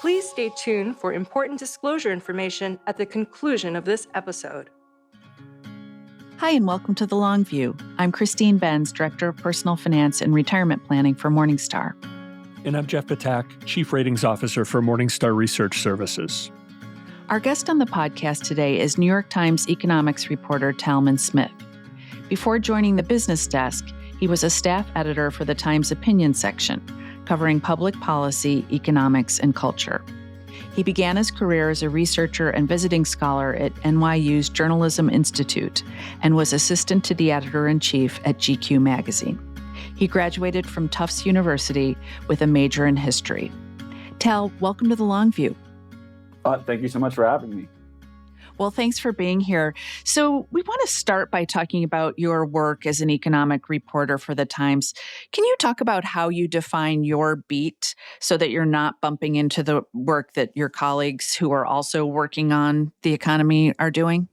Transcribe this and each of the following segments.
Please stay tuned for important disclosure information at the conclusion of this episode. Hi, and welcome to The Long View. I'm Christine Benz, Director of Personal Finance and Retirement Planning for Morningstar. And I'm Jeff Patak, Chief Ratings Officer for Morningstar Research Services. Our guest on the podcast today is New York Times economics reporter Talmon Smith. Before joining the business desk, he was a staff editor for the Times opinion section, covering public policy, economics, and culture. He began his career as a researcher and visiting scholar at NYU's Journalism Institute and was assistant to the editor-in-chief at GQ magazine. He graduated from Tufts University with a major in history. Tal, welcome to The Long View. Thank you so much for having me. Well, thanks for being here. So we want to start by talking about your work as an economic reporter for the Times. Can you talk about how you define your beat so that you're not bumping into the work that your colleagues who are also working on the economy are doing?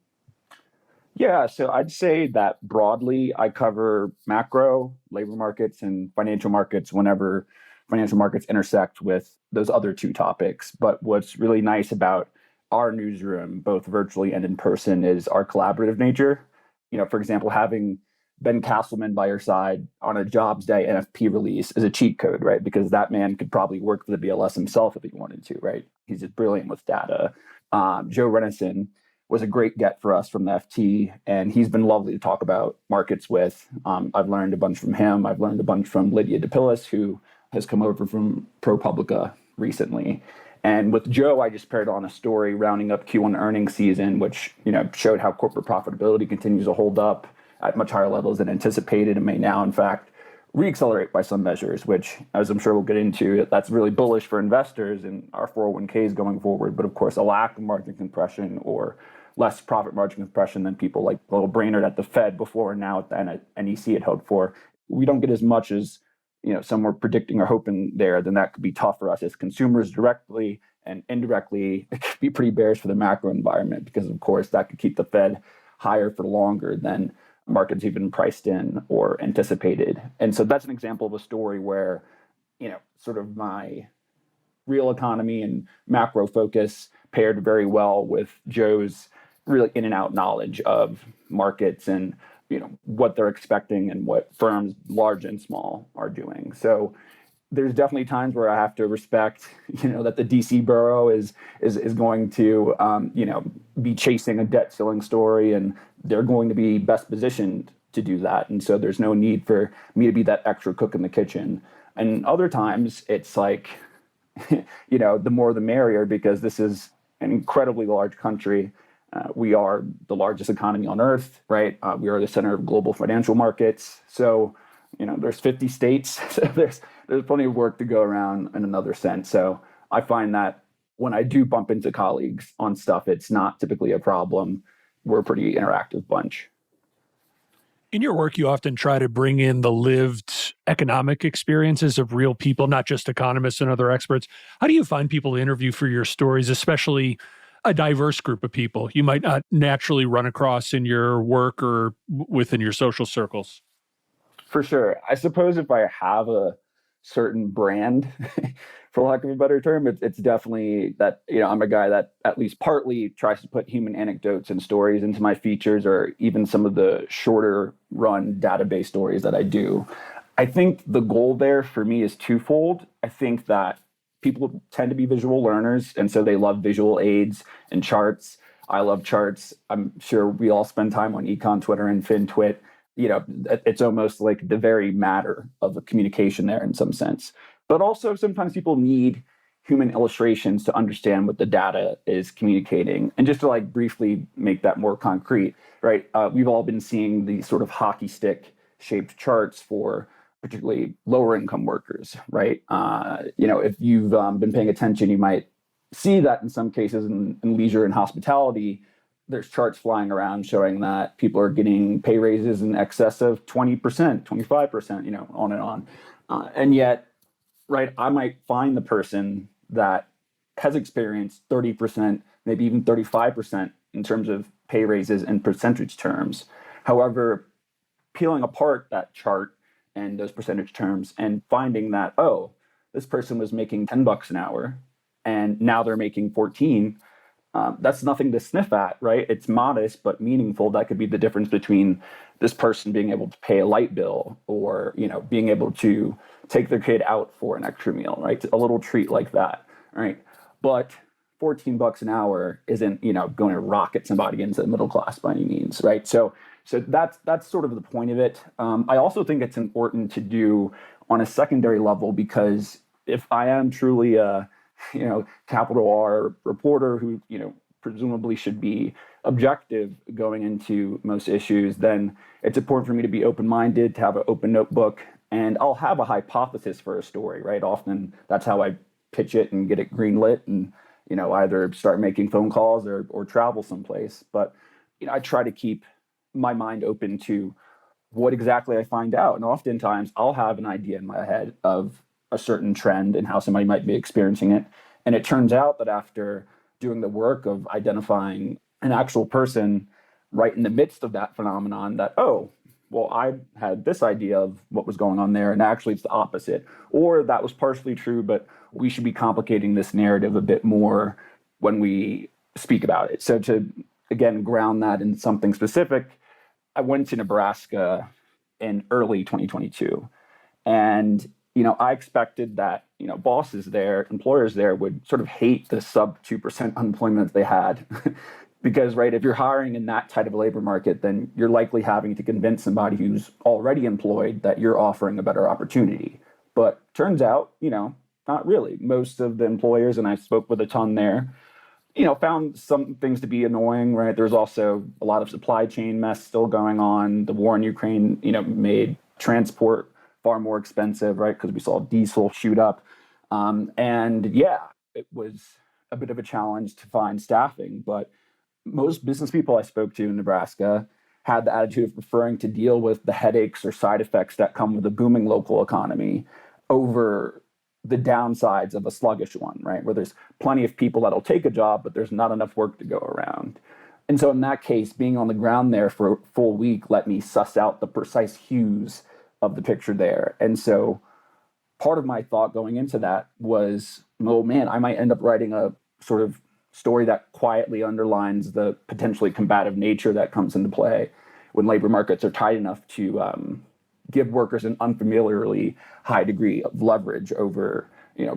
Yeah, so I'd say that broadly, I cover macro, labor markets, and financial markets whenever financial markets intersect with those other two topics. But what's really nice about our newsroom, both virtually and in person, is our collaborative nature. You know, for example, having Ben Castleman by your side on a Jobs Day NFP release is a cheat code, right? Because that man could probably work for the BLS himself if he wanted to, right? He's just brilliant with data. Joe Renison was a great get for us from the FT, and he's been lovely to talk about markets with. I've learned a bunch from him. I've learned a bunch from Lydia DePillis, who has come over from ProPublica recently. And with Joe, I just paired on a story rounding up Q1 earnings season, which showed how corporate profitability continues to hold up at much higher levels than anticipated and may now, in fact, reaccelerate by some measures, which, as I'm sure we'll get into, that's really bullish for investors and our 401ks going forward. But of course, a lack of margin compression or less profit margin compression than people like little Brainerd at the Fed before and now at the NEC had hoped for. We don't get as much as some were predicting or hoping there, then that could be tough for us as consumers directly, and indirectly, it could be pretty bearish for the macro environment because, of course, that could keep the Fed higher for longer than markets even priced in or anticipated. And so that's an example of a story where, sort of my real economy and macro focus paired very well with Joe's really in and out knowledge of markets and what they're expecting and what firms, large and small, are doing. So there's definitely times where I have to respect, that the DC borough is going to, be chasing a debt ceiling story, and they're going to be best positioned to do that. And so there's no need for me to be that extra cook in the kitchen. And other times it's like, the more the merrier, because this is an incredibly large country. We are the largest economy on earth, right? We are the center of global financial markets. So, there's 50 states. So there's plenty of work to go around in another sense. So I find that when I do bump into colleagues on stuff, it's not typically a problem. We're a pretty interactive bunch. In your work, you often try to bring in the lived economic experiences of real people, not just economists and other experts. How do you find people to interview for your stories, especially a diverse group of people you might not naturally run across in your work or within your social circles? For sure. I suppose if I have a certain brand, for lack of a better term, it's definitely that, I'm a guy that at least partly tries to put human anecdotes and stories into my features, or even some of the shorter run database stories that I do. I think the goal there for me is twofold. I think that people tend to be visual learners, and so they love visual aids and charts. I love charts. I'm sure we all spend time on econ Twitter and FinTwit. It's almost like the very matter of the communication there in some sense. But also sometimes people need human illustrations to understand what the data is communicating. And just to briefly make that more concrete, right? We've all been seeing these sort of hockey stick shaped charts for particularly lower income workers, right? If you've been paying attention, you might see that in some cases in leisure and hospitality, there's charts flying around showing that people are getting pay raises in excess of 20%, 25%, on and on. And yet, right, I might find the person that has experienced 30%, maybe even 35% in terms of pay raises in percentage terms. However, peeling apart that chart and those percentage terms and finding that, this person was making $10 an hour and now they're making 14. That's nothing to sniff at, right? It's modest but meaningful. That could be the difference between this person being able to pay a light bill, or being able to take their kid out for an extra meal, right? A little treat like that, right? But $14 an hour isn't going to rocket somebody into the middle class by any means, right? So that's sort of the point of it. I also think it's important to do on a secondary level, because if I am truly a capital R reporter who presumably should be objective going into most issues, then it's important for me to be open-minded, to have an open notebook, and I'll have a hypothesis for a story, right? Often that's how I pitch it and get it greenlit, and either start making phone calls or travel someplace. But I try to keep my mind open to what exactly I find out, and oftentimes I'll have an idea in my head of a certain trend and how somebody might be experiencing it. And it turns out that after doing the work of identifying an actual person right in the midst of that phenomenon, that, oh, well, I had this idea of what was going on there, and actually it's the opposite. Or that was partially true, but we should be complicating this narrative a bit more when we speak about it. So to, again, ground that in something specific, I went to Nebraska in early 2022. And I expected that, bosses there, employers there would sort of hate the sub 2% unemployment they had. Because, right, if you're hiring in that tight of a labor market, then you're likely having to convince somebody who's already employed that you're offering a better opportunity. But turns out, not really. Most of the employers, and I spoke with a ton there, found some things to be annoying, right? There's also a lot of supply chain mess still going on. The war in Ukraine, made transport far more expensive, right? Because we saw diesel shoot up. And yeah, it was a bit of a challenge to find staffing. But most business people I spoke to in Nebraska had the attitude of preferring to deal with the headaches or side effects that come with a booming local economy over the downsides of a sluggish one, right? Where there's plenty of people that'll take a job, but there's not enough work to go around. And so in that case, being on the ground there for a full week let me suss out the precise hues of the picture there. And so part of my thought going into that was, oh man, I might end up writing a sort of story that quietly underlines the potentially combative nature that comes into play when labor markets are tight enough to give workers an unfamiliarly high degree of leverage over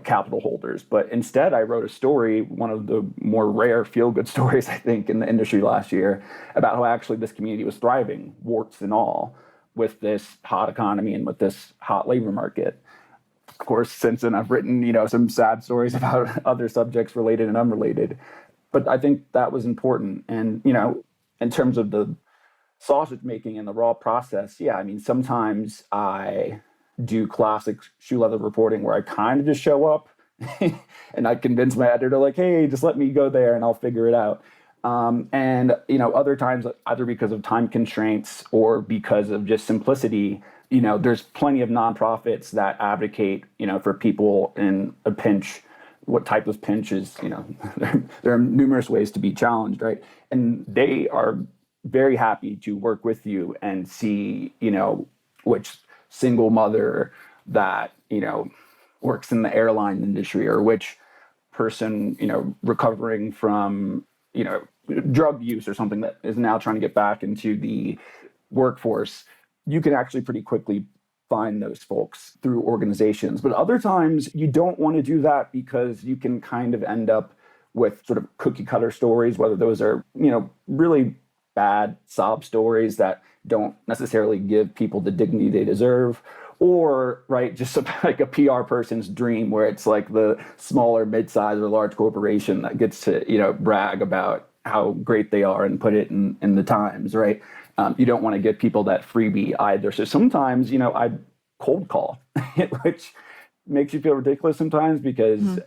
capital holders. But instead, I wrote a story, one of the more rare feel-good stories, I think, in the industry last year, about how actually this community was thriving, warts and all, with this hot economy and with this hot labor market. Of course, since then, I've written, some sad stories about other subjects related and unrelated. But I think that was important. And, in terms of the sausage making and the raw process, yeah, I mean, sometimes I do classic shoe leather reporting where I kind of just show up and I convince my editor, like, hey, just let me go there and I'll figure it out. And other times, either because of time constraints or because of just simplicity, there's plenty of nonprofits that advocate, for people in a pinch. What type of pinch is, there are numerous ways to be challenged, right? And they are very happy to work with you and see, which single mother that, works in the airline industry, or which person, recovering from, drug use or something that is now trying to get back into the workforce. You can actually pretty quickly find those folks through organizations. But other times you don't want to do that because you can kind of end up with sort of cookie cutter stories, whether those are, really bad sob stories that don't necessarily give people the dignity they deserve, or, right, just like a PR person's dream where it's like the smaller, mid-sized or large corporation that gets to, brag about how great they are and put it in the Times, right? You don't want to give people that freebie either. So sometimes, I cold call, which makes you feel ridiculous sometimes because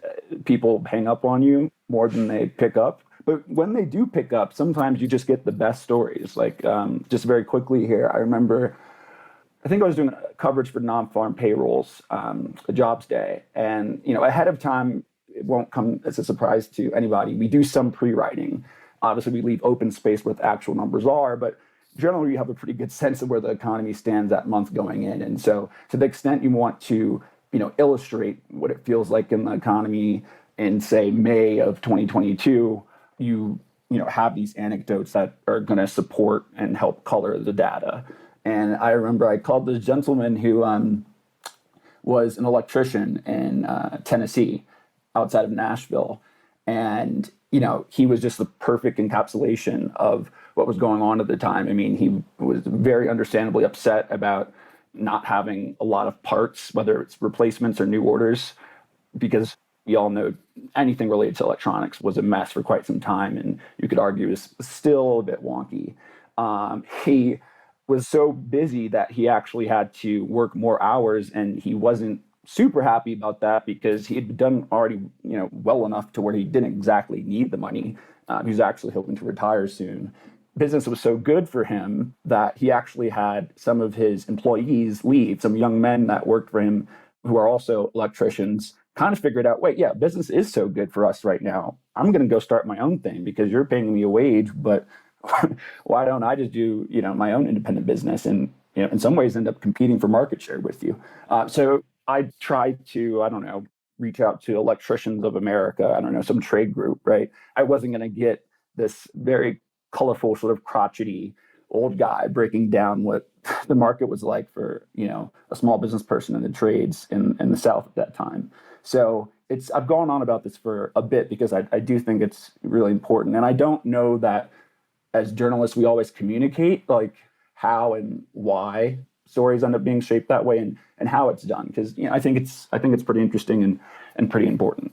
people hang up on you more than they pick up. But when they do pick up, sometimes you just get the best stories. Like, just very quickly here, I remember, I think I was doing coverage for non-farm payrolls, a jobs day. And, ahead of time, it won't come as a surprise to anybody. We do some pre-writing. Obviously, we leave open space what the actual numbers are, but generally you have a pretty good sense of where the economy stands that month going in. And so to the extent you want to, illustrate what it feels like in the economy, in say May of 2022, you have these anecdotes that are going to support and help color the data. And I remember I called this gentleman who was an electrician in Tennessee, outside of Nashville, and he was just the perfect encapsulation of what was going on at the time. I mean, he was very understandably upset about not having a lot of parts, whether it's replacements or new orders, because we all know anything related to electronics was a mess for quite some time, and you could argue is still a bit wonky. He was so busy that he actually had to work more hours, and he wasn't super happy about that because he had done already, well enough to where he didn't exactly need the money. He was actually hoping to retire soon. Business was so good for him that he actually had some of his employees leave, some young men that worked for him who are also electricians, kind of figured out, wait, yeah, business is so good for us right now. I'm going to go start my own thing because you're paying me a wage, but why don't I just do, my own independent business and, in some ways end up competing for market share with you. So I tried to, reach out to Electricians of America, some trade group, right? I wasn't going to get this very colorful, sort of crotchety old guy breaking down what the market was like for, a small business person in the trades in the South at that time. So I've gone on about this for a bit because I do think it's really important. And I don't know that as journalists, we always communicate like how and why stories end up being shaped that way and how it's done. Because I think it's pretty interesting and pretty important.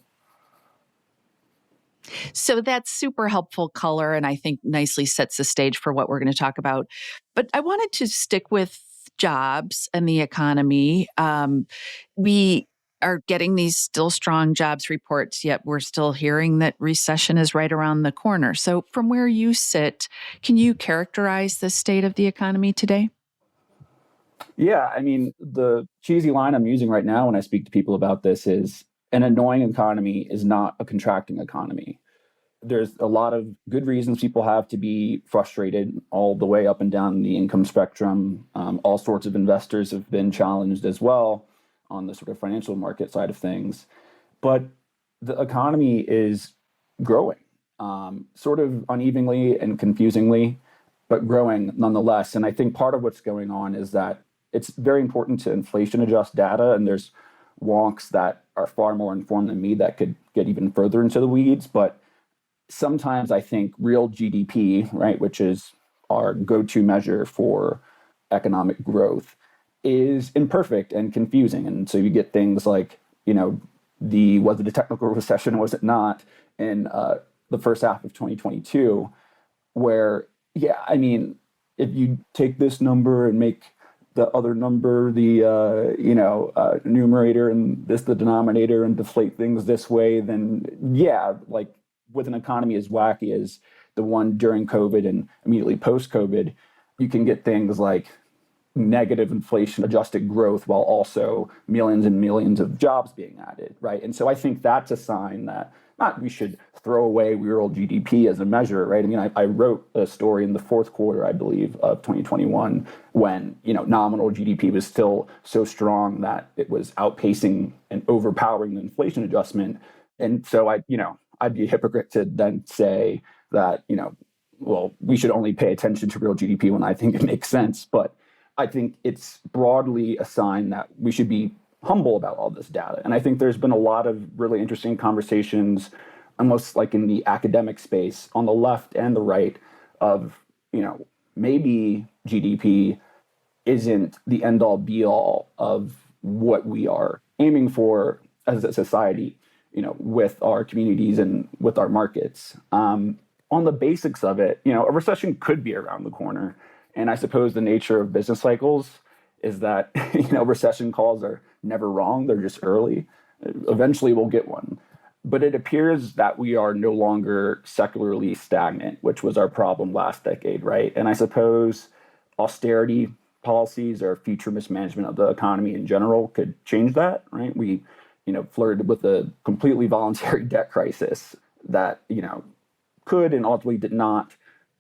So that's super helpful color, and I think nicely sets the stage for what we're going to talk about. But I wanted to stick with jobs and the economy. We are getting these still strong jobs reports, yet we're still hearing that recession is right around the corner. So from where you sit, can you characterize the state of the economy today? Yeah, I mean, the cheesy line I'm using right now when I speak to people about this is an annoying economy is not a contracting economy. There's a lot of good reasons people have to be frustrated all the way up and down the income spectrum. All sorts of investors have been challenged as well on the sort of financial market side of things. But the economy is growing, sort of unevenly and confusingly, but growing nonetheless. And I think part of what's going on is that it's very important to inflation adjust data, and there's wonks that are far more informed than me that could get even further into the weeds. But sometimes I think real GDP, right, which is our go-to measure for economic growth, is imperfect and confusing. And so you get things like, was it a technical recession, was it not, in the first half of 2022, where, if you take this number and make the other number the numerator and this the denominator and deflate things this way, then with an economy as wacky as the one during COVID and immediately post-COVID, you can get things like negative inflation adjusted growth while also millions and millions of jobs being added, right? And so I think that's a sign that not we should throw away real GDP as a measure, right? I mean, I wrote a story in the fourth quarter, I believe, of 2021 when, nominal GDP was still so strong that it was outpacing and overpowering the inflation adjustment. And so I'd be a hypocrite to then say that, we should only pay attention to real GDP when I think it makes sense. But I think it's broadly a sign that we should be humble about all this data. And I think there's been a lot of really interesting conversations, almost like in the academic space on the left and the right of, maybe GDP isn't the end all be all of what we are aiming for as a society, with our communities and with our markets. On the basics of it, a recession could be around the corner. And I suppose the nature of business cycles is that, recession calls are never wrong. They're just early. Eventually we'll get one. But it appears that we are no longer secularly stagnant, which was our problem last decade, right? And I suppose austerity policies or future mismanagement of the economy in general could change that, right? We, flirted with a completely voluntary debt crisis that, could and ultimately did not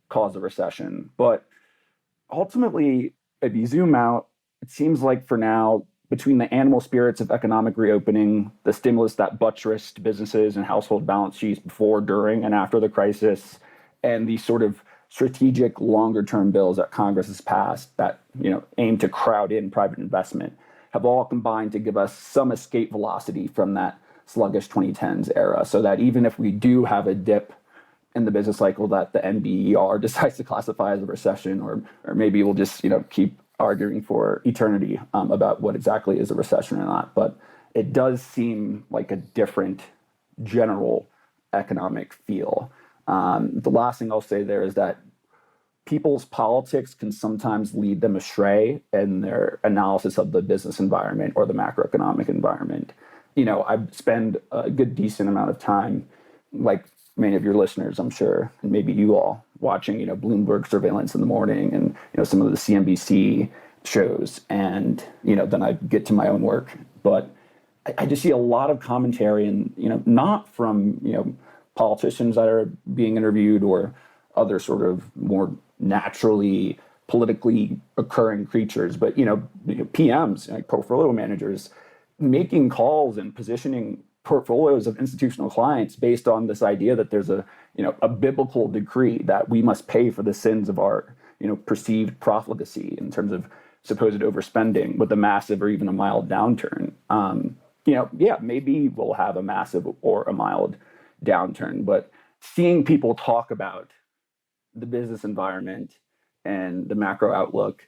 cause a recession. But ultimately, if you zoom out, it seems like for now, between the animal spirits of economic reopening, the stimulus that buttressed businesses and household balance sheets before, during, and after the crisis, and these sort of strategic longer-term bills that Congress has passed that aim to crowd in private investment, have all combined to give us some escape velocity from that sluggish 2010s era, so that even if we do have a dip in the business cycle that the NBER decides to classify as a recession, or maybe we'll just keep arguing for eternity about what exactly is a recession or not. But it does seem like a different general economic feel. The last thing I'll say there is that people's politics can sometimes lead them astray in their analysis of the business environment or the macroeconomic environment. I spend a good decent amount of time, like many of your listeners, I'm sure, and maybe you all, watching, Bloomberg surveillance in the morning and, some of the CNBC shows. And, then I get to my own work. But I just see a lot of commentary and, not from, politicians that are being interviewed or other sort of more naturally politically occurring creatures, but, PMs, like portfolio managers, making calls and positioning portfolios of institutional clients based on this idea that there's a biblical decree that we must pay for the sins of our perceived profligacy in terms of supposed overspending with a massive or even a mild downturn. Maybe we'll have a massive or a mild downturn, but seeing people talk about the business environment and the macro outlook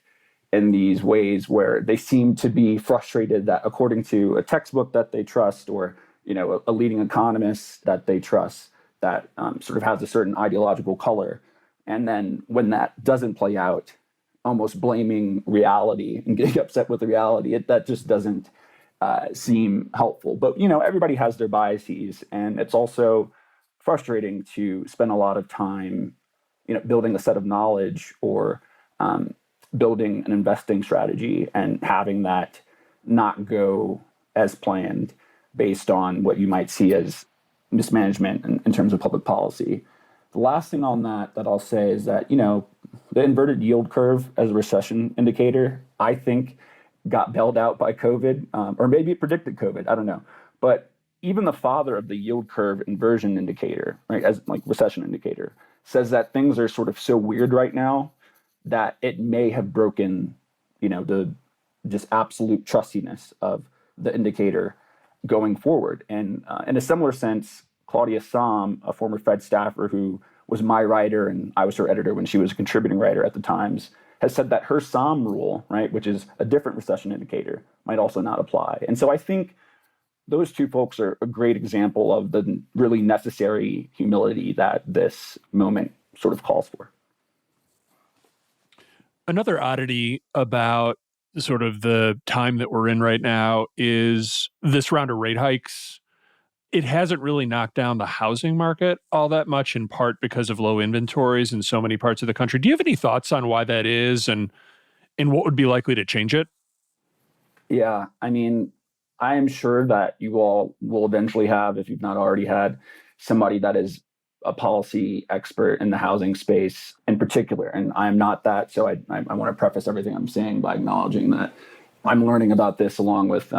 in these ways where they seem to be frustrated that, according to a textbook that they trust, or a leading economist that they trust, that sort of has a certain ideological color, and then when that doesn't play out, almost blaming reality and getting upset with the reality, that just doesn't seem helpful. But everybody has their biases, and it's also frustrating to spend a lot of time building a set of knowledge or building an investing strategy and having that not go as planned based on what you might see as mismanagement in terms of public policy. The last thing on that I'll say is that, the inverted yield curve as a recession indicator, I think, got bailed out by COVID, or maybe it predicted COVID, I don't know. But even the father of the yield curve inversion indicator, right, as like recession indicator, says that things are sort of so weird right now that it may have broken, the just absolute trustiness of the indicator going forward. And in a similar sense, Claudia Sahm, a former Fed staffer who was my writer and I was her editor when she was a contributing writer at the Times, has said that her Sahm rule, right, which is a different recession indicator, might also not apply. And so I think those two folks are a great example of the really necessary humility that this moment sort of calls for. Another oddity about sort of the time that we're in right now is this round of rate hikes. It hasn't really knocked down the housing market all that much, in part because of low inventories in so many parts of the country. Do you have any thoughts on why that is and what would be likely to change it? Yeah, I mean, I am sure that you all will eventually have, if you've not already had, somebody that is a policy expert in the housing space in particular. And I'm not that, so I want to preface everything I'm saying by acknowledging that I'm learning about this along with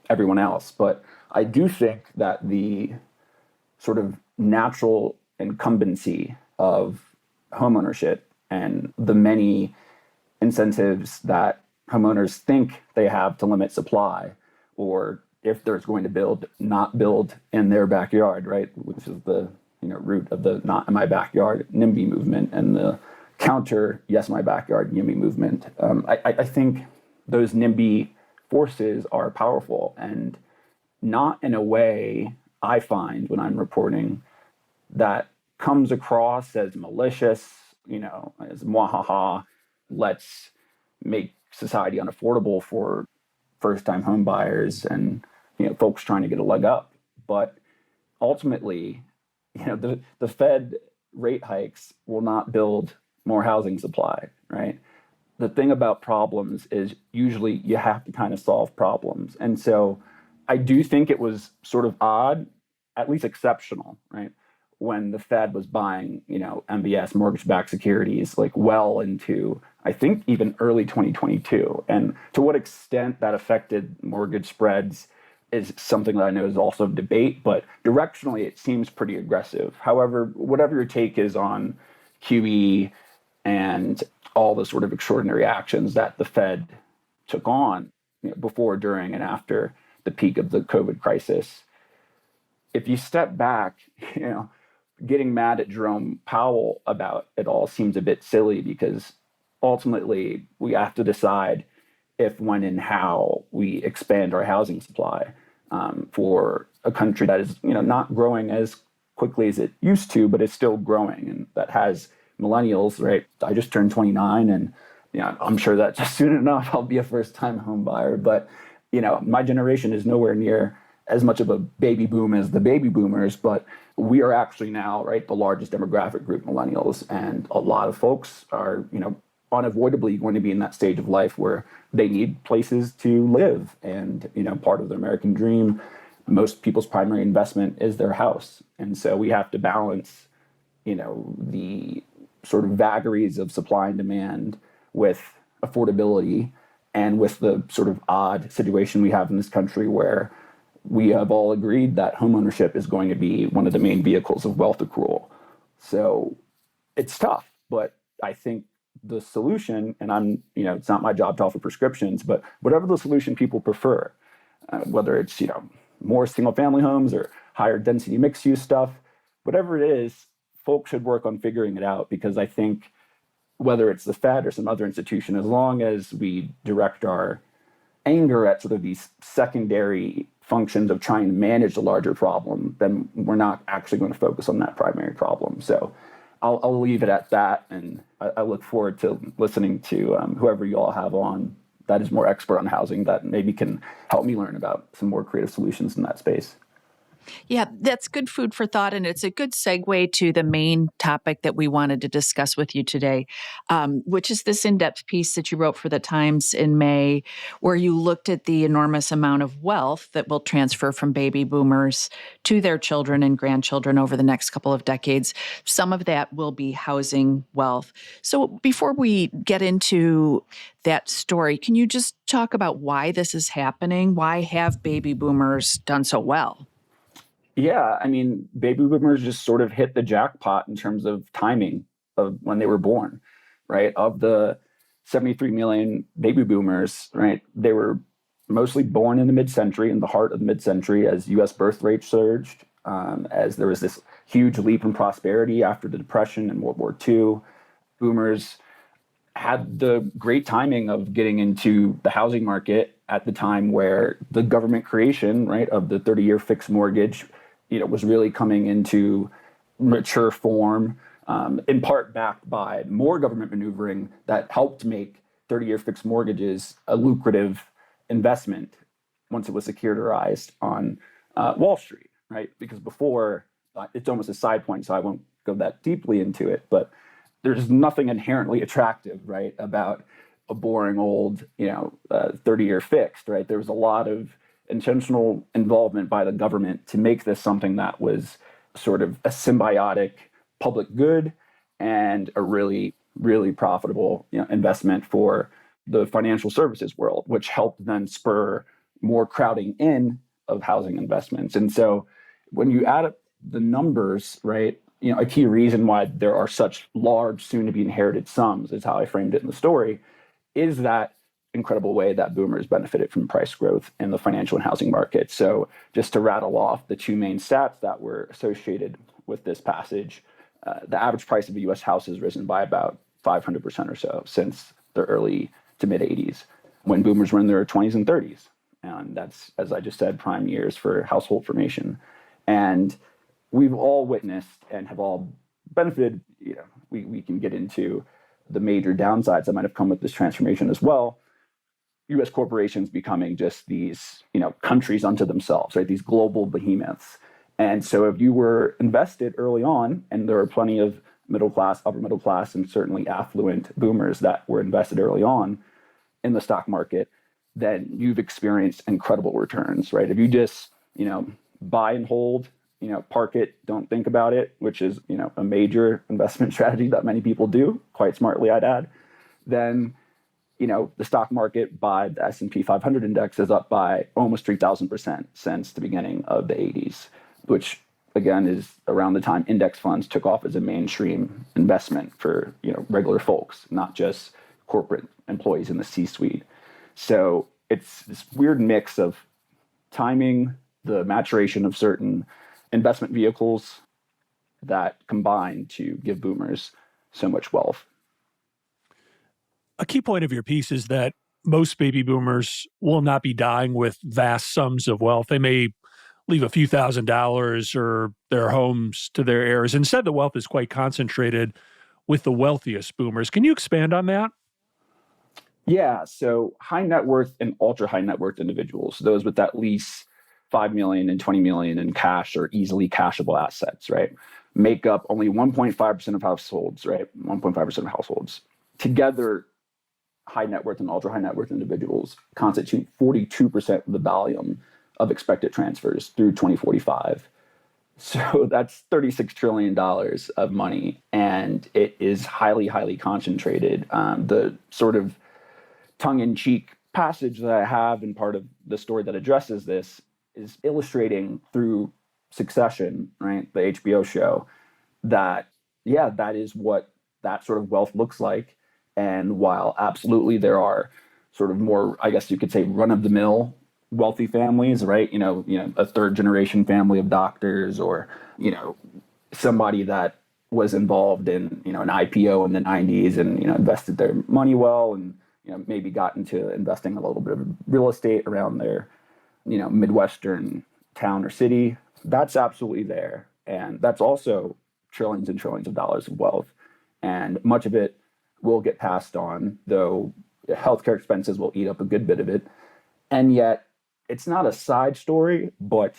everyone else. But I do think that the sort of natural incumbency of homeownership and the many incentives that homeowners think they have to limit supply, or if there's going to build, not build in their backyard, right? Which is the root of the not in my backyard NIMBY movement and the counter yes my backyard YIMBY movement. I think those NIMBY forces are powerful, and not in a way I find when I'm reporting that comes across as malicious, as mwahaha, let's make society unaffordable for first-time home buyers and folks trying to get a leg up. But ultimately, the Fed rate hikes will not build more housing supply, right? The thing about problems is usually you have to kind of solve problems. And so I do think it was sort of odd, at least exceptional, right? when the Fed was buying, MBS mortgage-backed securities like well into, I think, even early 2022. And to what extent that affected mortgage spreads is something that I know is also debate, but directionally it seems pretty aggressive. However, whatever your take is on QE and all the sort of extraordinary actions that the Fed took on before, during, and after the peak of the COVID crisis, if you step back, getting mad at Jerome Powell about it all seems a bit silly, because ultimately we have to decide if, when, and how we expand our housing supply for a country that is, not growing as quickly as it used to, but it's still growing, and that has millennials, right? I just turned 29, and I'm sure that just soon enough I'll be a first-time home buyer. But my generation is nowhere near as much of a baby boom as the baby boomers, but we are actually now, right, the largest demographic group, millennials, and a lot of folks are, unavoidably going to be in that stage of life where they need places to live. And, part of the American dream, most people's primary investment is their house. And so we have to balance, the sort of vagaries of supply and demand with affordability, and with the sort of odd situation we have in this country where we have all agreed that homeownership is going to be one of the main vehicles of wealth accrual. So it's tough, but I think the solution, and it's not my job to offer prescriptions, but whatever the solution people prefer, whether it's, more single family homes or higher density mixed use stuff, whatever it is, folks should work on figuring it out. Because I think whether it's the Fed or some other institution, as long as we direct our anger at sort of these secondary functions of trying to manage the larger problem, then we're not actually going to focus on that primary problem. So I'll leave it at that, and I look forward to listening to whoever you all have on that is more expert on housing, that maybe can help me learn about some more creative solutions in that space. Yeah, that's good food for thought, and it's a good segue to the main topic that we wanted to discuss with you today, which is this in-depth piece that you wrote for the Times in May, where you looked at the enormous amount of wealth that will transfer from baby boomers to their children and grandchildren over the next couple of decades. Some of that will be housing wealth. So before we get into that story, can you just talk about why this is happening? Why have baby boomers done so well? Yeah, I mean, baby boomers just sort of hit the jackpot in terms of timing of when they were born, right? Of the 73 million baby boomers, right, they were mostly born in the mid-century, in the heart of the mid-century, as U.S. birth rate surged, as there was this huge leap in prosperity after the Depression and World War II. Boomers had the great timing of getting into the housing market at the time where the government creation, right, of the 30-year fixed mortgage, was really coming into mature form, in part backed by more government maneuvering that helped make 30-year fixed mortgages a lucrative investment once it was securitized on Wall Street, right? Because before, it's almost a side point, so I won't go that deeply into it, but there's nothing inherently attractive, right, about a boring old, 30-year fixed, right? There was a lot of intentional involvement by the government to make this something that was sort of a symbiotic public good and a really, really profitable, investment for the financial services world, which helped then spur more crowding in of housing investments. And so when you add up the numbers, right, a key reason why there are such large soon-to-be inherited sums, is how I framed it in the story, is that incredible way that boomers benefited from price growth in the financial and housing market. So just to rattle off the two main stats that were associated with this passage, the average price of a U.S. house has risen by about 500% or so since the early to mid 80s, when boomers were in their 20s and 30s. And that's, as I just said, prime years for household formation. And we've all witnessed and have all benefited, we can get into the major downsides that might have come with this transformation as well. U.S. corporations becoming just these, countries unto themselves, right? These global behemoths. And so if you were invested early on, and there are plenty of middle class, upper middle class, and certainly affluent boomers that were invested early on in the stock market, then you've experienced incredible returns, right? If you just, buy and hold, park it, don't think about it, which is, a major investment strategy that many people do, quite smartly, I'd add, then, the stock market by the S&P 500 index is up by almost 3,000% since the beginning of the 80s, which again is around the time index funds took off as a mainstream investment for, regular folks, not just corporate employees in the C-suite. So it's this weird mix of timing, the maturation of certain investment vehicles that combine to give boomers so much wealth. A key point of your piece is that most baby boomers will not be dying with vast sums of wealth. They may leave a few $1,000s or their homes to their heirs. Instead, the wealth is quite concentrated with the wealthiest boomers. Can you expand on that? Yeah, so high net worth and ultra high net worth individuals, those with at least 5 million and 20 million in cash or easily cashable assets, right, make up only 1.5% of households, right? 1.5% of households. Together, high net worth and ultra high net worth individuals constitute 42% of the volume of expected transfers through 2045. So that's $36 trillion of money, and it is highly, highly concentrated. The sort of tongue-in-cheek passage that I have in part of the story that addresses this is illustrating through Succession, right, the HBO show, that, that is what that sort of wealth looks like. And while absolutely there are sort of more, I guess you could say, run-of-the-mill wealthy families, right? A third-generation family of doctors, or, somebody that was involved in, an IPO in the 90s and, invested their money well and, maybe got into investing a little bit of real estate around their, Midwestern town or city. That's absolutely there. And that's also trillions and trillions of dollars of wealth. And much of it will get passed on, though healthcare expenses will eat up a good bit of it. And yet it's not a side story, but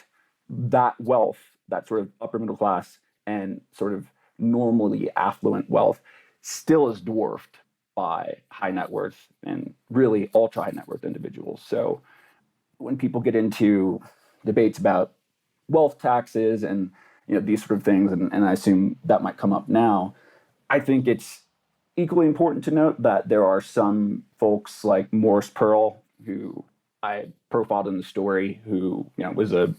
that wealth, that sort of upper middle class and sort of normally affluent wealth, still is dwarfed by high net worth and really ultra high net worth individuals. So when people get into debates about wealth taxes and these sort of things, and I assume that might come up now, I think it's equally important to note that there are some folks like Morris Pearl, who I profiled in the story, who was a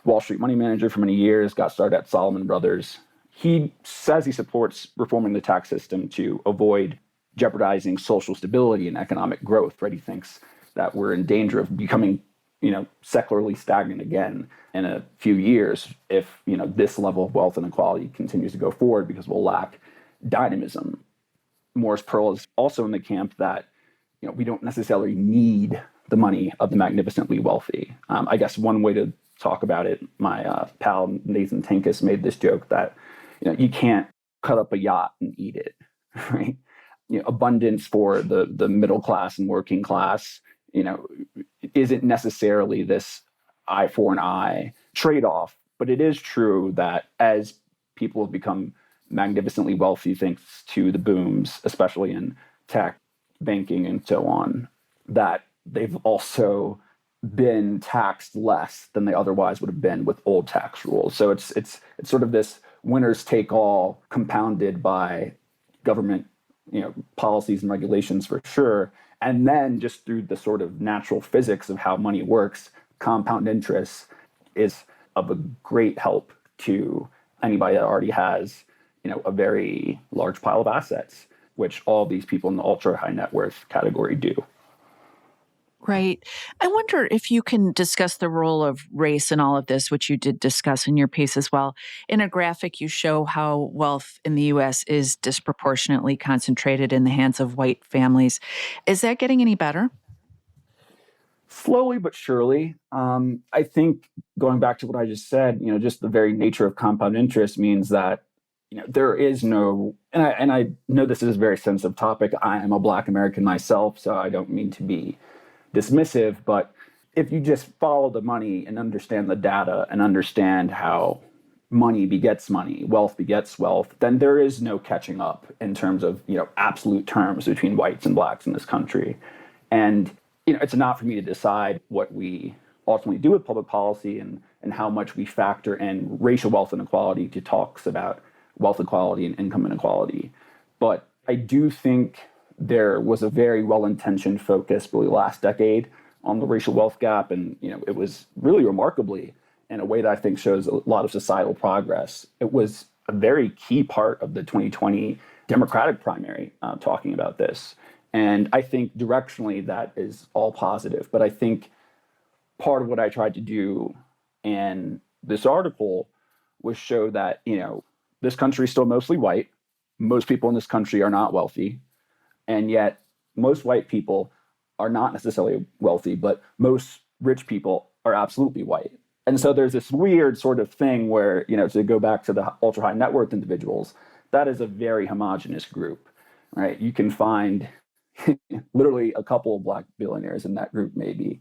Wall Street money manager for many years, got started at Salomon Brothers. He says he supports reforming the tax system to avoid jeopardizing social stability and economic growth, right? He thinks that we're in danger of becoming, secularly stagnant again in a few years if, this level of wealth inequality continues to go forward, because we'll lack dynamism. Morris Pearl is also in the camp that, we don't necessarily need the money of the magnificently wealthy. I guess one way to talk about it, my pal Nathan Tinkus made this joke that, you can't cut up a yacht and eat it, right? Abundance for the middle class and working class, isn't necessarily this eye for an eye trade-off. But it is true that as people have become magnificently wealthy thanks to the booms, especially in tech, banking, and so on, that they've also been taxed less than they otherwise would have been with old tax rules. So it's sort of this winners take all, compounded by government policies and regulations for sure. And then just through the sort of natural physics of how money works, compound interest is of a great help to anybody that already has, a very large pile of assets, which all these people in the ultra high net worth category do. Right. I wonder if you can discuss the role of race in all of this, which you did discuss in your piece as well. In a graphic, you show how wealth in the U.S. is disproportionately concentrated in the hands of white families. Is that getting any better? Slowly but surely. I think going back to what I just said, just the very nature of compound interest means that, there is no, and I know this is a very sensitive topic. I am a Black American myself, so I don't mean to be dismissive, but if you just follow the money and understand the data and understand how money begets money, wealth begets wealth, then there is no catching up in terms of, absolute terms between whites and blacks in this country. And, it's not for me to decide what we ultimately do with public policy and and how much we factor in racial wealth inequality to talks about wealth equality and income inequality. But I do think there was a very well-intentioned focus really last decade on the racial wealth gap. And, it was really remarkably, in a way that I think shows a lot of societal progress. It was a very key part of the 2020 Democratic primary talking about this. And I think directionally that is all positive. But I think part of what I tried to do in this article was show that, this country is still mostly white. Most people in this country are not wealthy. And yet most white people are not necessarily wealthy, but most rich people are absolutely white. And so there's this weird sort of thing where, to go back to the ultra high net worth individuals, that is a very homogenous group, right? You can find literally a couple of Black billionaires in that group, maybe,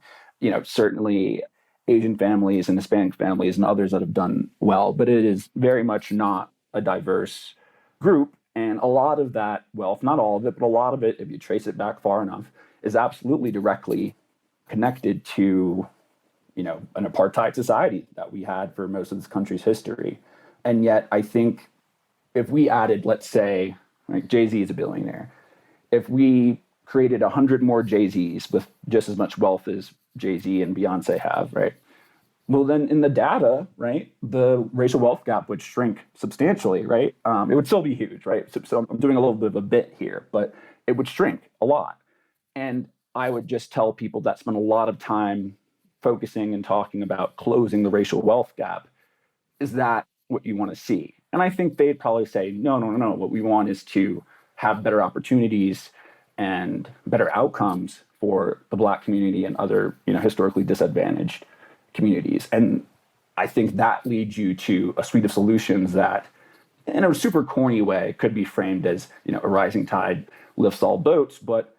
certainly Asian families and Hispanic families and others that have done well, but it is very much not a diverse group. And a lot of that wealth, not all of it, but a lot of it, if you trace it back far enough, is absolutely directly connected to, an apartheid society that we had for most of this country's history. And yet I think if we added, let's say, like Jay-Z is a billionaire, if we created 100 more Jay-Z's with just as much wealth as Jay-Z and Beyonce have, right? Well, then in the data, right, the racial wealth gap would shrink substantially, right? It would still be huge, right? So I'm doing a little bit of a bit here, but it would shrink a lot. And I would just tell people that spend a lot of time focusing and talking about closing the racial wealth gap, is that what you want to see? And I think they'd probably say, no. What we want is to have better opportunities and better outcomes for the Black community and other, historically disadvantaged communities. And I think that leads you to a suite of solutions that, in a super corny way, could be framed as, a rising tide lifts all boats. But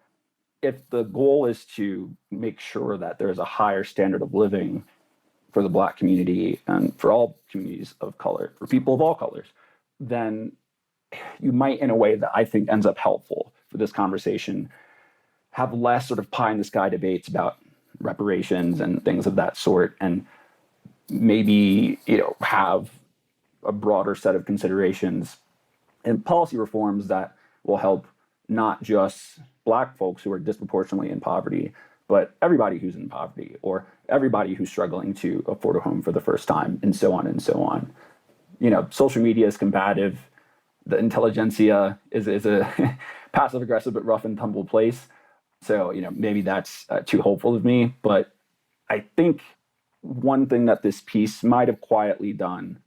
if the goal is to make sure that there's a higher standard of living for the Black community and for all communities of color, for people of all colors, then you might, in a way that I think ends up helpful for this conversation, have less sort of pie in the sky debates about reparations and things of that sort, and maybe, have a broader set of considerations and policy reforms that will help not just Black folks who are disproportionately in poverty, but everybody who's in poverty or everybody who's struggling to afford a home for the first time, and so on and so on. Social media is combative. The intelligentsia is a passive aggressive but rough and tumble place. So, maybe that's too hopeful of me. But I think one thing that this piece might have quietly done,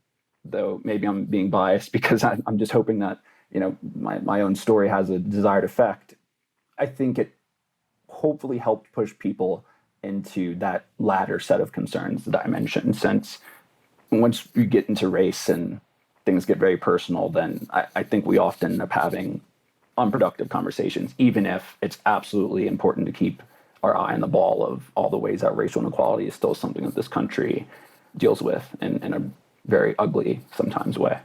though maybe I'm being biased because I'm just hoping that, my own story has a desired effect. I think it hopefully helped push people into that latter set of concerns that I mentioned, since once you get into race and things get very personal, then I think we often end up having unproductive conversations, even if it's absolutely important to keep our eye on the ball of all the ways that racial inequality is still something that this country deals with in a very ugly, sometimes, way. I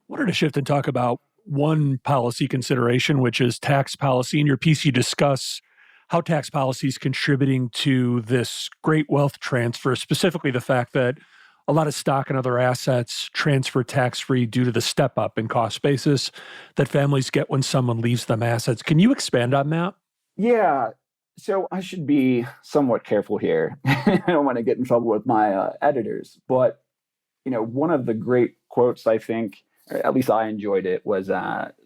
wanted to shift and talk about one policy consideration, which is tax policy. In your piece, you discuss how tax policy is contributing to this great wealth transfer, specifically the fact that a lot of stock and other assets transfer tax-free due to the step-up in cost basis that families get when someone leaves them assets. Can you expand on that? Yeah. So I should be somewhat careful here. I don't want to get in trouble with my editors. But, one of the great quotes, I think, or at least I enjoyed it, was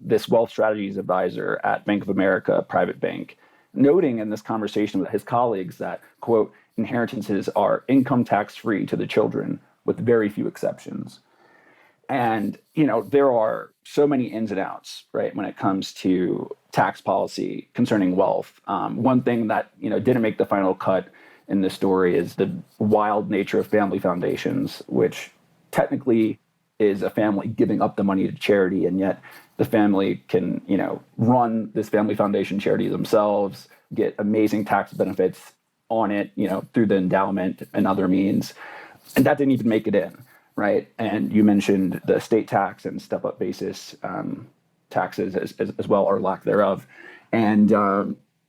this wealth strategies advisor at Bank of America private bank, noting in this conversation with his colleagues that, quote, inheritances are income tax-free to the children, with very few exceptions. And, there are so many ins and outs, right, when it comes to tax policy concerning wealth. One thing that, didn't make the final cut in this story is the wild nature of family foundations, which technically is a family giving up the money to charity, and yet the family can, run this family foundation charity themselves, get amazing tax benefits on it, through the endowment and other means. And that didn't even make it in, right? And you mentioned the estate tax and step-up basis taxes as well, or lack thereof. And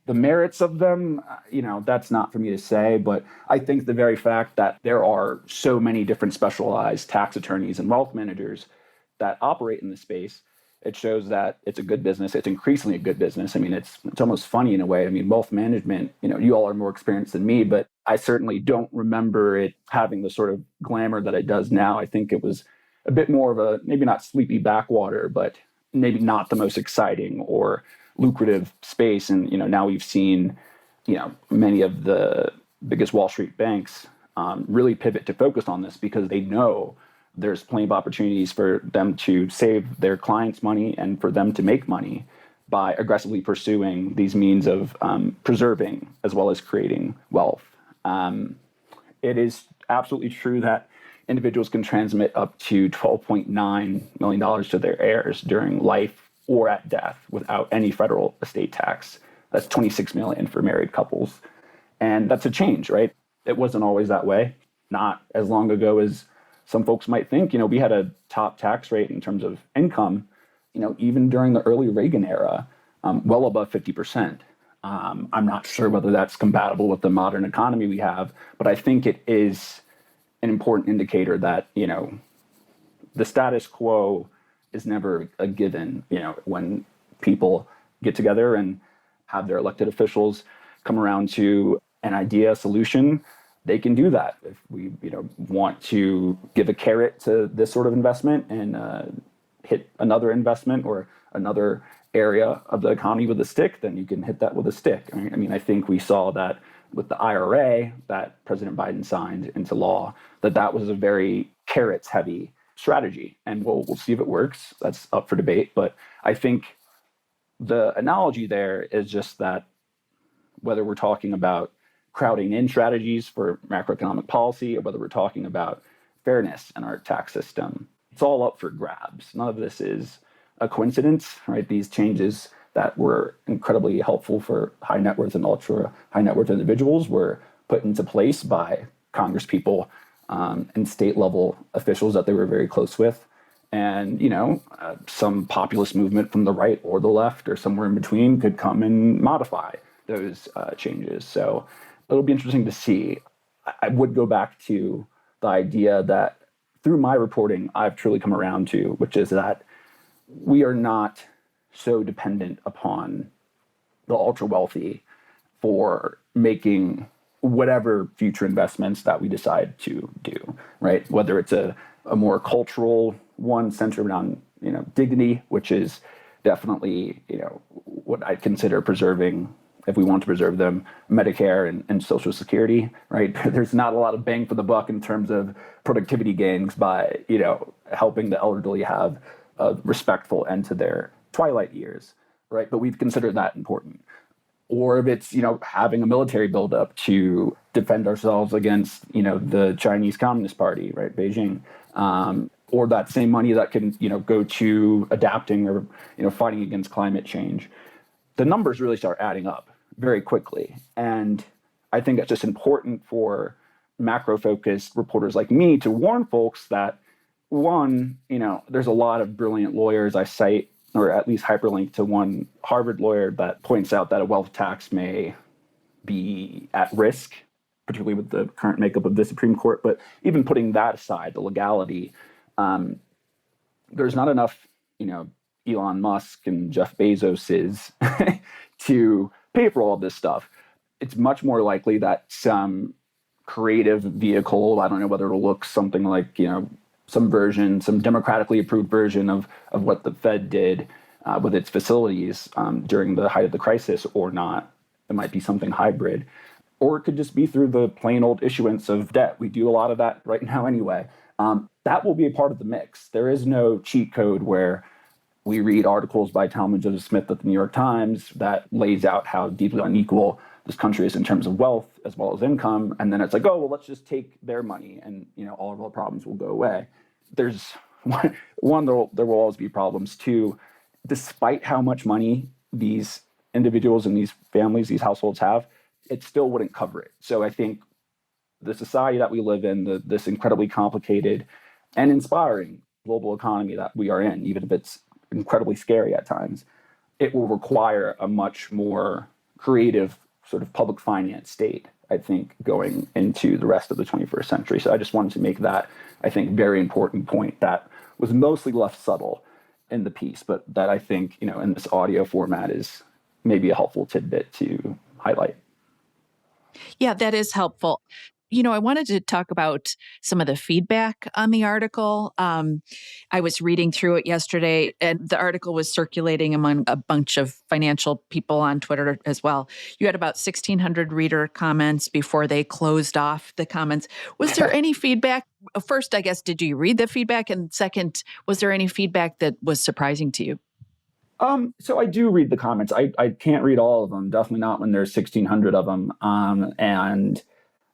The merits of them, that's not for me to say, but I think the very fact that there are so many different specialized tax attorneys and wealth managers that operate in the space, it shows that it's a good business. It's increasingly a good business. I mean, it's almost funny in a way. I mean, wealth management, you all are more experienced than me, but I certainly don't remember it having the sort of glamour that it does now. I think it was a bit more of a, maybe not sleepy backwater, but maybe not the most exciting or lucrative space. And, now we've seen, many of the biggest Wall Street banks really pivot to focus on this because they know there's plenty of opportunities for them to save their clients money and for them to make money by aggressively pursuing these means of preserving as well as creating wealth. It is absolutely true that individuals can transmit up to $12.9 million to their heirs during life or at death without any federal estate tax. That's $26 million for married couples. And that's a change, right? It wasn't always that way. Not as long ago as some folks might think. We had a top tax rate in terms of income, even during the early Reagan era, well above 50%. I'm not sure whether that's compatible with the modern economy we have, but I think it is an important indicator that, the status quo is never a given. When people get together and have their elected officials come around to an idea, a solution, they can do that. If we, want to give a carrot to this sort of investment and hit another investment or another area of the economy with a stick, then you can hit that with a stick. I think we saw that with the IRA that President Biden signed into law, that was a very carrots-heavy strategy. And we'll see if it works. That's up for debate. But I think the analogy there is just that whether we're talking about crowding in strategies for macroeconomic policy or whether we're talking about fairness in our tax system, it's all up for grabs. None of this is a coincidence, right? These changes that were incredibly helpful for high net worth and ultra high net worth individuals were put into place by Congress people and state level officials that they were very close with. And, some populist movement from the right or the left or somewhere in between could come and modify those changes. So it'll be interesting to see. I would go back to the idea that through my reporting, I've truly come around to, which is that we are not so dependent upon the ultra wealthy for making whatever future investments that we decide to do, right? Whether it's a more cultural one centered around, dignity, which is definitely, what I consider preserving, if we want to preserve them, Medicare and Social Security, right? There's not a lot of bang for the buck in terms of productivity gains by, helping the elderly have a respectful end to their twilight years, right? But we've considered that important. Or if it's, having a military buildup to defend ourselves against, the Chinese Communist Party, right, Beijing, or that same money that can, go to adapting or, fighting against climate change. The numbers really start adding up very quickly. And I think it's just important for macro-focused reporters like me to warn folks that, one, there's a lot of brilliant lawyers I cite, or at least hyperlink to one Harvard lawyer that points out that a wealth tax may be at risk, particularly with the current makeup of the Supreme Court. But even putting that aside, the legality, there's not enough, Elon Musk and Jeff Bezos to pay for all this stuff. It's much more likely that some creative vehicle, I don't know whether it'll look something like, some democratically approved version of what the Fed did with its facilities during the height of the crisis or not. It might be something hybrid. Or it could just be through the plain old issuance of debt. We do a lot of that right now anyway. That will be a part of the mix. There is no cheat code where we read articles by Talmon Joseph Smith at the New York Times that lays out how deeply unequal this country is in terms of wealth as well as income. And then it's like, oh, well, let's just take their money and, all of our problems will go away. There's one, there will always be problems. Two, despite how much money these individuals and these families, these households have, it still wouldn't cover it. So I think the society that we live in, this incredibly complicated and inspiring global economy that we are in, even if it's incredibly scary at times, it will require a much more creative sort of public finance state, I think, going into the rest of the 21st century. So I just wanted to make that, I think, very important point that was mostly left subtle in the piece, but that I think, in this audio format is maybe a helpful tidbit to highlight. Yeah, that is helpful. I wanted to talk about some of the feedback on the article. I was reading through it yesterday, and the article was circulating among a bunch of financial people on Twitter as well. You had about 1,600 reader comments before they closed off the comments. Was there any feedback? First, I guess, did you read the feedback? And second, was there any feedback that was surprising to you? So I do read the comments. I can't read all of them, definitely not when there's 1,600 of them. And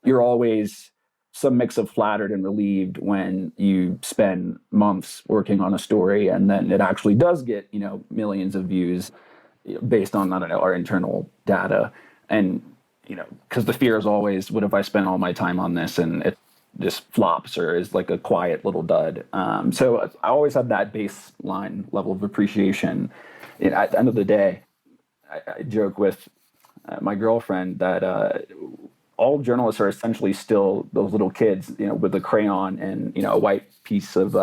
you're always some mix of flattered and relieved when you spend months working on a story and then it actually does get, millions of views based on, our internal data. And, because the fear is always, what if I spend all my time on this and it just flops or is like a quiet little dud? So I always have that baseline level of appreciation. At the end of the day, I joke with my girlfriend that all journalists are essentially still those little kids, with a crayon and, a white piece of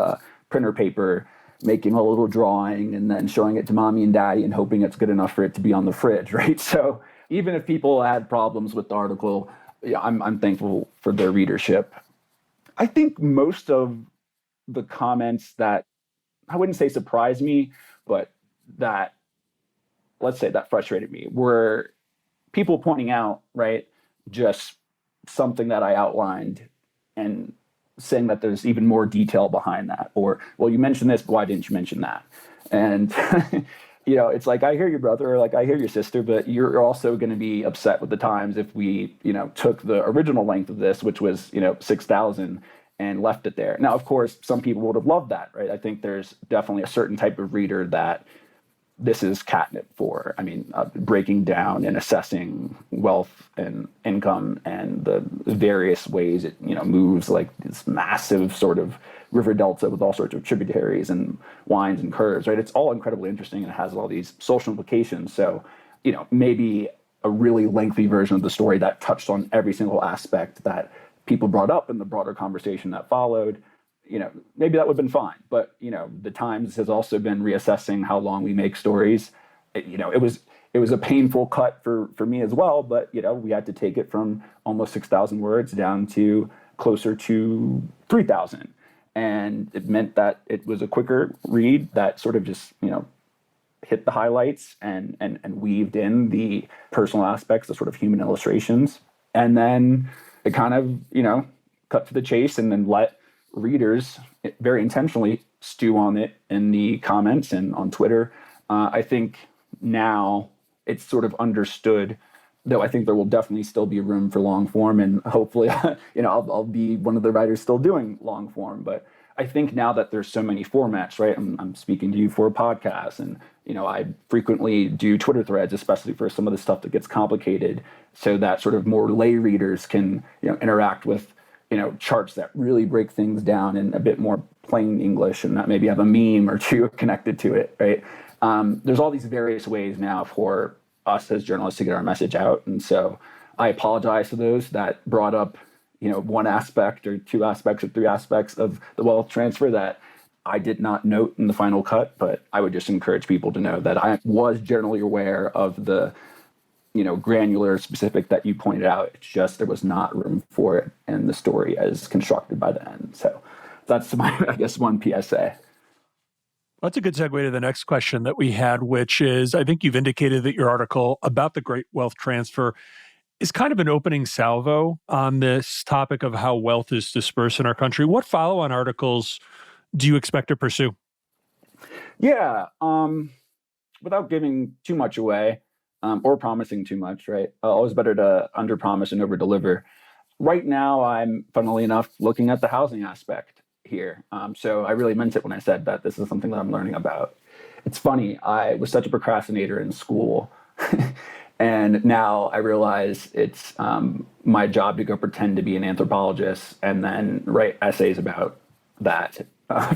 printer paper, making a little drawing and then showing it to mommy and daddy and hoping it's good enough for it to be on the fridge, right? So even if people had problems with the article, I'm thankful for their readership. I think most of the comments that, I wouldn't say surprised me, but that, let's say that frustrated me, were people pointing out, right, just something that I outlined and saying that there's even more detail behind that. Or, well, you mentioned this, but why didn't you mention that? And, it's like, I hear your brother, or like, I hear your sister, but you're also going to be upset with the Times if we, took the original length of this, which was, 6,000 and left it there. Now, of course, some people would have loved that, right? I think there's definitely a certain type of reader that this is catnip for. Breaking down and assessing wealth and income and the various ways it, moves like this massive sort of river delta with all sorts of tributaries and winds and curves, right? It's all incredibly interesting and it has all these social implications. So, maybe a really lengthy version of the story that touched on every single aspect that people brought up in the broader conversation that followed, maybe that would have been fine. But, the Times has also been reassessing how long we make stories. It was a painful cut for me as well, but, we had to take it from almost 6,000 words down to closer to 3,000. And it meant that it was a quicker read that sort of just, hit the highlights and weaved in the personal aspects, the sort of human illustrations. And then it kind of, cut to the chase and then let readers very intentionally stew on it in the comments and on Twitter. I think now it's sort of understood, though I think there will definitely still be room for long form, and hopefully, I'll be one of the writers still doing long form. But I think now that there's so many formats, right? I'm speaking to you for a podcast, and I frequently do Twitter threads, especially for some of the stuff that gets complicated, so that sort of more lay readers can interact with charts that really break things down in a bit more plain English and that maybe have a meme or two connected to it, right? There's all these various ways now for us as journalists to get our message out. And so I apologize to those that brought up, one aspect or two aspects or three aspects of the wealth transfer that I did not note in the final cut, but I would just encourage people to know that I was generally aware of the granular specific that you pointed out. It's just there was not room for it in the story as constructed by the end. So that's my, I guess, one PSA. That's a good segue to the next question that we had, which is, I think you've indicated that your article about the great wealth transfer is kind of an opening salvo on this topic of how wealth is dispersed in our country. What follow-on articles do you expect to pursue? Yeah, without giving too much away, or promising too much, right? Always better to under-promise and over-deliver. Right now, I'm, funnily enough, looking at the housing aspect here. So I really meant it when I said that this is something that I'm learning about. It's funny, I was such a procrastinator in school, and now I realize it's my job to go pretend to be an anthropologist and then write essays about that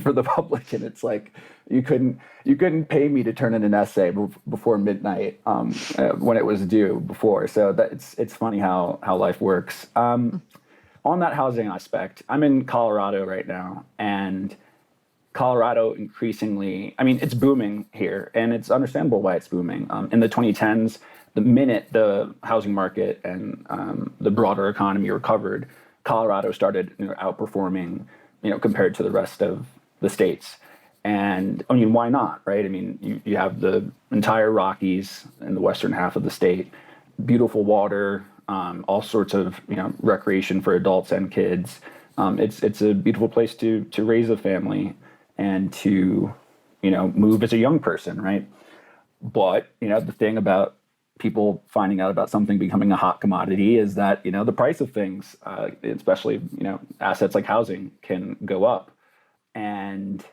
for the public, and it's like you couldn't pay me to turn in an essay before midnight when it was due before. So that it's funny how life works. On that housing aspect, I'm in Colorado right now, and Colorado increasingly, I mean, it's booming here, and it's understandable why it's booming. In the 2010s, the minute the housing market and the broader economy recovered, Colorado started outperforming, compared to the rest of the states. And I mean, why not, right? I mean, you have the entire Rockies in the western half of the state, beautiful water, all sorts of recreation for adults and kids. It's a beautiful place to raise a family and to move as a young person, right? But the thing about people finding out about something becoming a hot commodity is that the price of things, especially assets like housing, can go up. And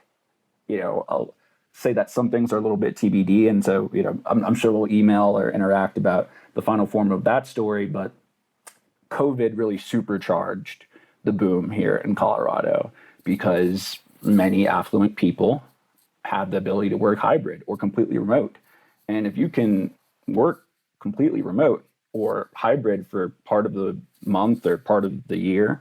I'll say that some things are a little bit TBD, and so I'm sure we'll email or interact about the final form of that story. But COVID really supercharged the boom here in Colorado because many affluent people have the ability to work hybrid or completely remote. And if you can work completely remote or hybrid for part of the month or part of the year,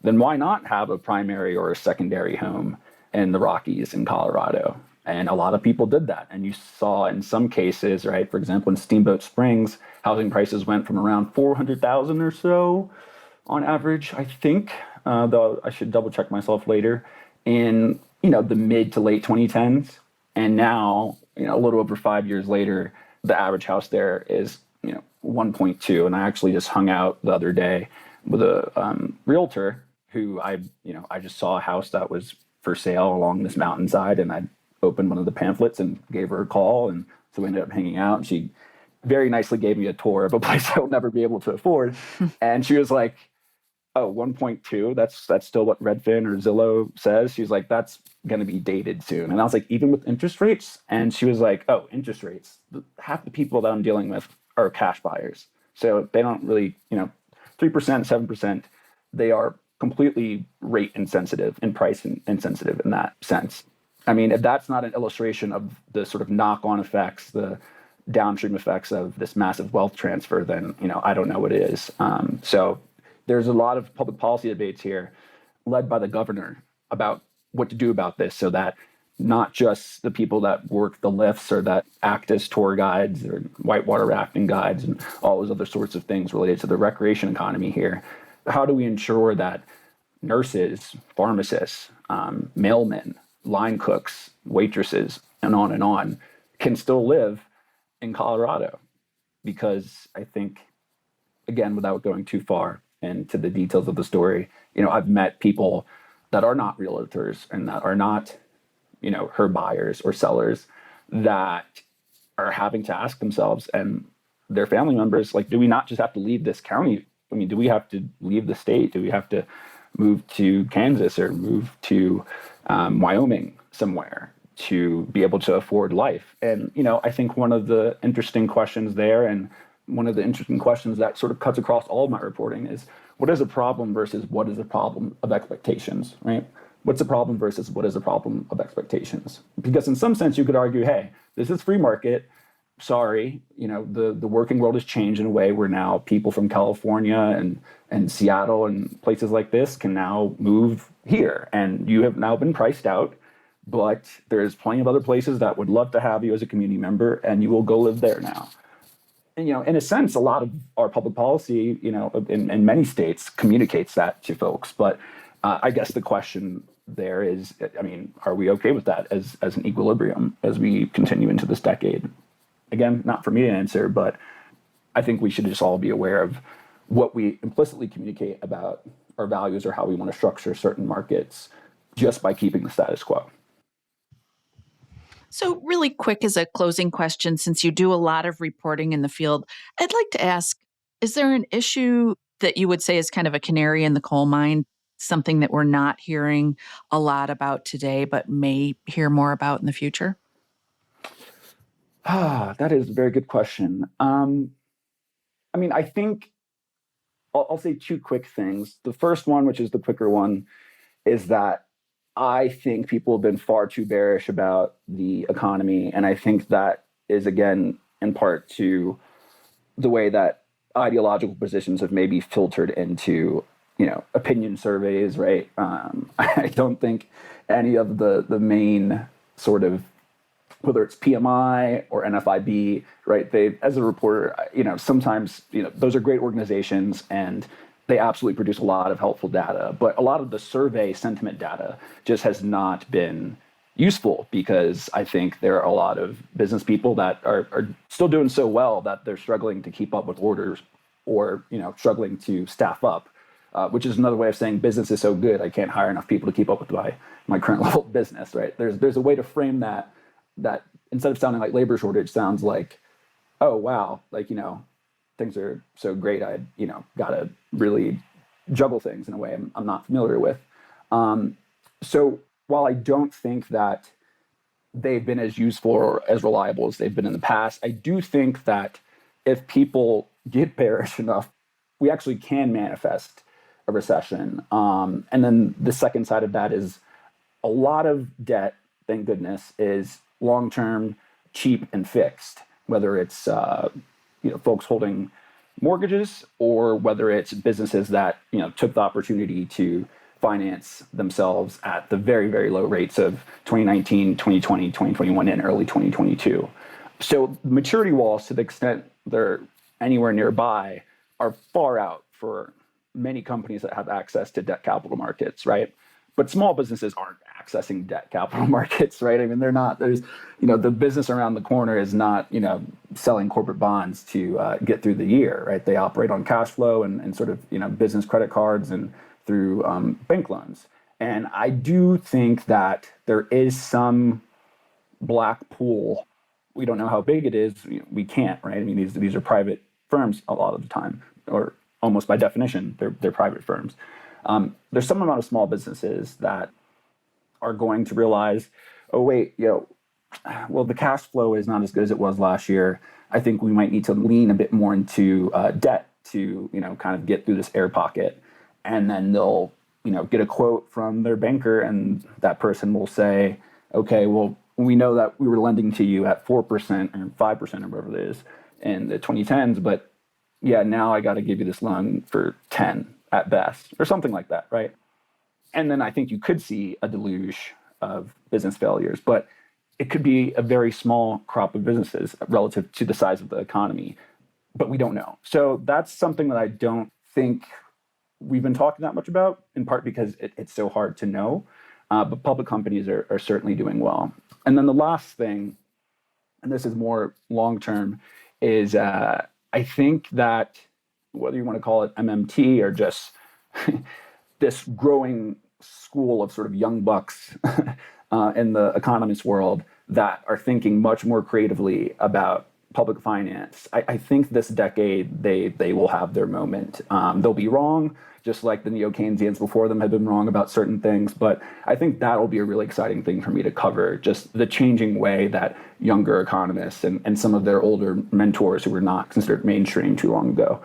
then why not have a primary or a secondary home in the Rockies in Colorado? And a lot of people did that. And you saw in some cases, right, for example, in Steamboat Springs, housing prices went from around 400,000 or so on average, I think, though I should double check myself later, in the mid to late 2010s. And now, a little over 5 years later, the average house there is 1.2. And I actually just hung out the other day with a realtor who I just saw a house that was for sale along this mountainside, and I opened one of the pamphlets and gave her a call, and so we ended up hanging out. And she very nicely gave me a tour of a place I will never be able to afford, and she was like, "Oh, 1.2, that's still what Redfin or Zillow says." She's like, "That's going to be dated soon." And I was like, "Even with interest rates?" And she was like, "Oh, interest rates. Half the people that I'm dealing with are cash buyers, so they don't really, 3%, 7%. They are completely rate insensitive and price insensitive in that sense." I mean, if that's not an illustration of the sort of knock-on effects, the downstream effects of this massive wealth transfer, then I don't know what it is. So there's a lot of public policy debates here, led by the governor, about what to do about this, so that not just the people that work the lifts or that act as tour guides or whitewater rafting guides and all those other sorts of things related to the recreation economy here. How do we ensure that nurses, pharmacists, mailmen, line cooks, waitresses, and on, can still live in Colorado? Because I think, again, without going too far into the details of the story, I've met people that are not realtors and that are not, her buyers or sellers, that are having to ask themselves and their family members, like, do we not just have to leave this county? I mean, do we have to leave the state? Do we have to move to Kansas or move to Wyoming somewhere to be able to afford life? And, I think one of the interesting questions there, and one of the interesting questions that sort of cuts across all of my reporting, is what is a problem versus what is a problem of expectations, right? What's a problem versus what is a problem of expectations? Because in some sense, you could argue, hey, this is free market. Sorry, the working world has changed in a way where now people from California and Seattle and places like this can now move here. And you have now been priced out, but there's plenty of other places that would love to have you as a community member, and you will go live there now. And, in a sense, a lot of our public policy, in many states communicates that to folks. But I guess the question there is, I mean, are we okay with that as an equilibrium as we continue into this decade? Again, not for me to answer, but I think we should just all be aware of what we implicitly communicate about our values or how we want to structure certain markets just by keeping the status quo. So really quick, as a closing question, since you do a lot of reporting in the field, I'd like to ask, is there an issue that you would say is kind of a canary in the coal mine, something that we're not hearing a lot about today, but may hear more about in the future? That is a very good question. I mean, I think I'll say two quick things. The first one, which is the quicker one, is that I think people have been far too bearish about the economy. And I think that is, again, in part to the way that ideological positions have maybe filtered into, opinion surveys, right? I don't think any of the main sort of, whether it's PMI or NFIB, right? They, as a reporter, sometimes, those are great organizations and they absolutely produce a lot of helpful data, but a lot of the survey sentiment data just has not been useful because I think there are a lot of business people that are still doing so well that they're struggling to keep up with orders or, struggling to staff up, which is another way of saying business is so good, I can't hire enough people to keep up with my current level of business, right? There's a way to frame that instead of sounding like labor shortage sounds like, oh, wow, things are so great, I, got to really juggle things in a way I'm not familiar with. So while I don't think that they've been as useful or as reliable as they've been in the past, I do think that if people get bearish enough, we actually can manifest a recession. And then the second side of that is a lot of debt, thank goodness, is long-term, cheap, and fixed, whether it's folks holding mortgages or whether it's businesses that took the opportunity to finance themselves at the very, very low rates of 2019, 2020, 2021, and early 2022. So maturity walls, to the extent they're anywhere nearby, are far out for many companies that have access to debt capital markets, right? But small businesses aren't accessing debt capital markets, right? I mean, they're not, there's, the business around the corner is not, selling corporate bonds to get through the year, right? They operate on cash flow and sort of, business credit cards and through bank loans. And I do think that there is some black pool. We don't know how big it is. We can't, right? I mean, these are private firms a lot of the time, or almost by definition, they're private firms. There's some amount of small businesses that are going to realize, oh, wait, well, the cash flow is not as good as it was last year. I think we might need to lean a bit more into debt to, kind of get through this air pocket. And then they'll, get a quote from their banker and that person will say, okay, well, we know that we were lending to you at 4% or 5% or whatever it is in the 2010s, but yeah, now I got to give you this loan for 10 at best or something like that, right? And then I think you could see a deluge of business failures, but it could be a very small crop of businesses relative to the size of the economy, but we don't know. So that's something that I don't think we've been talking that much about, in part because it's so hard to know, but public companies are certainly doing well. And then the last thing, and this is more long-term, is I think that whether you want to call it MMT or just this growing school of sort of young bucks in the economist world that are thinking much more creatively about public finance, I think this decade they will have their moment. They'll be wrong, just like the neo-Keynesians before them had been wrong about certain things. But I think that will be a really exciting thing for me to cover, just the changing way that younger economists and some of their older mentors who were not considered mainstream too long ago,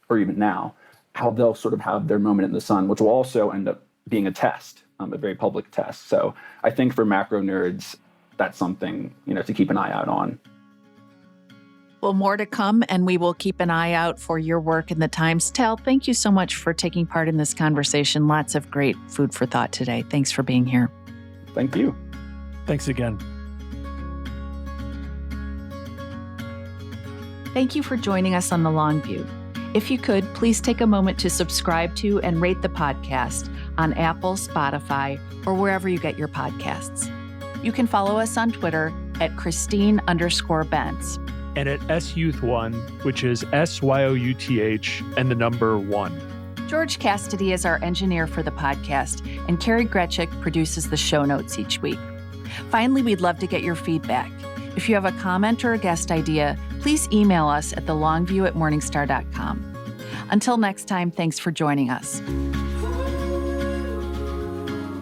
or even now, how they'll sort of have their moment in the sun, which will also end up being a test, a very public test. So I think for macro nerds, that's something, to keep an eye out on. Well, more to come, and we will keep an eye out for your work in the Times. Tal, thank you so much for taking part in this conversation. Lots of great food for thought today. Thanks for being here. Thank you. Thanks again. Thank you for joining us on The Long View. If you could, please take a moment to subscribe to and rate the podcast on Apple, Spotify, or wherever you get your podcasts. You can follow us on Twitter at Christine_Bentz. And at SYouth1, which is SYOUTH and the number 1. George Cassidy is our engineer for the podcast, and Carrie Gretchick produces the show notes each week. Finally, we'd love to get your feedback. If you have a comment or a guest idea, please email us at thelongview@morningstar.com. Until next time, thanks for joining us.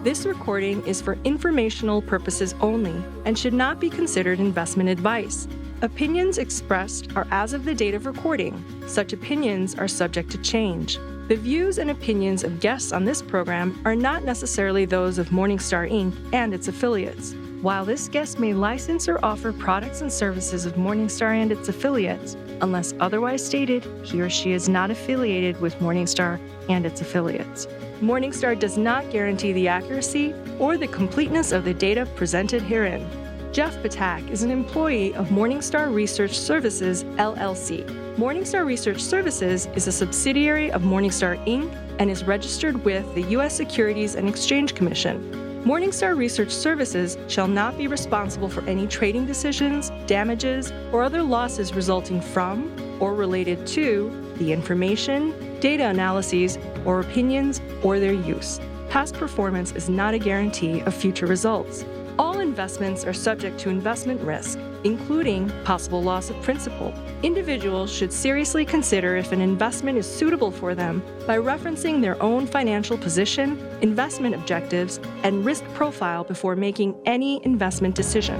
This recording is for informational purposes only and should not be considered investment advice. Opinions expressed are as of the date of recording. Such opinions are subject to change. The views and opinions of guests on this program are not necessarily those of Morningstar Inc. and its affiliates. While this guest may license or offer products and services of Morningstar and its affiliates, unless otherwise stated, he or she is not affiliated with Morningstar and its affiliates. Morningstar does not guarantee the accuracy or the completeness of the data presented herein. Jeff Patak is an employee of Morningstar Research Services, LLC. Morningstar Research Services is a subsidiary of Morningstar Inc. and is registered with the U.S. Securities and Exchange Commission. Morningstar Research Services shall not be responsible for any trading decisions, damages, or other losses resulting from or related to the information, data analyses, or opinions, or their use. Past performance is not a guarantee of future results. All investments are subject to investment risk, including possible loss of principal. Individuals should seriously consider if an investment is suitable for them by referencing their own financial position, investment objectives, and risk profile before making any investment decision.